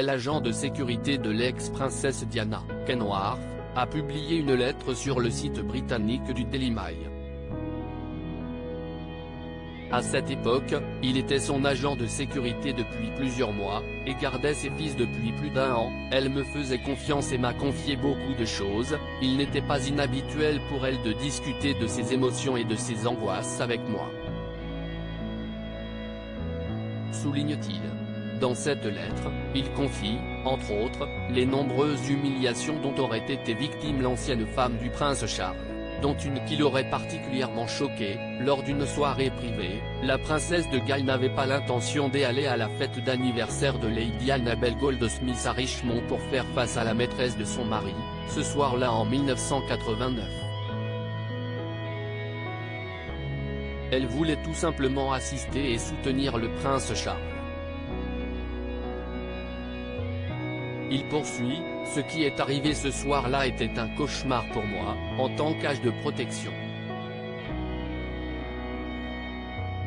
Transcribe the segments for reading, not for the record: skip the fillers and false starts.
l'agent de sécurité de l'ex-princesse Diana, Kenworth, a publié une lettre sur le site britannique du Daily Mail. À cette époque, il était son agent de sécurité depuis plusieurs mois, et gardait ses fils depuis plus d'un an. Elle me faisait confiance et m'a confié beaucoup de choses, il n'était pas inhabituel pour elle de discuter de ses émotions et de ses angoisses avec moi. Souligne-t-il. Dans cette lettre, il confie, entre autres, les nombreuses humiliations dont aurait été victime l'ancienne femme du prince Charles, dont une qui l'aurait particulièrement choqué. Lors d'une soirée privée, la princesse de Galles n'avait pas l'intention d'aller à la fête d'anniversaire de Lady Annabel Goldsmith à Richmond pour faire face à la maîtresse de son mari, ce soir-là en 1989. Elle voulait tout simplement assister et soutenir le prince Charles. Il poursuit, ce qui est arrivé ce soir-là était un cauchemar pour moi, en tant qu'âge de protection.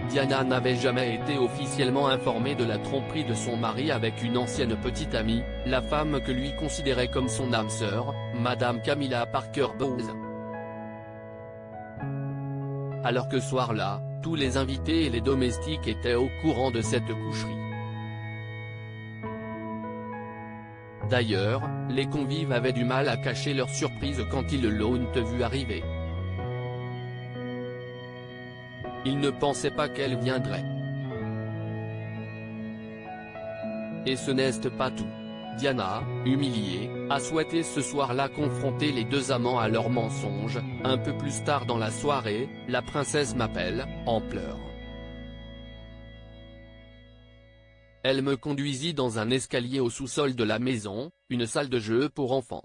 Diana n'avait jamais été officiellement informée de la tromperie de son mari avec une ancienne petite amie, la femme que lui considérait comme son âme sœur, Madame Camilla Parker Bowles. Alors que ce soir-là, tous les invités et les domestiques étaient au courant de cette coucherie. D'ailleurs, les convives avaient du mal à cacher leur surprise quand ils l'ont vue arriver. Ils ne pensaient pas qu'elle viendrait. Et ce n'est pas tout. Diana, humiliée, a souhaité ce soir-là confronter les deux amants à leurs mensonges. Un peu plus tard dans la soirée, la princesse m'appelle, en pleurs. Elle me conduisit dans un escalier au sous-sol de la maison, une salle de jeu pour enfants.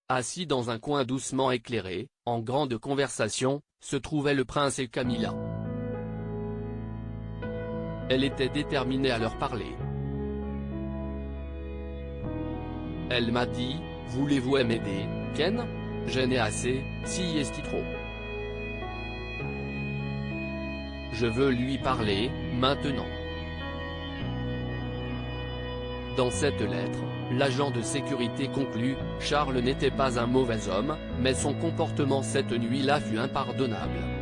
Assis dans un coin doucement éclairé, en grande conversation, se trouvaient le prince et Camilla. Elle était déterminée à leur parler. Elle m'a dit, « Voulez-vous m'aider, Ken? Je n'ai assez, si est trop. Je veux lui parler, maintenant. » Dans cette lettre, l'agent de sécurité conclut, Charles n'était pas un mauvais homme, mais son comportement cette nuit-là fut impardonnable.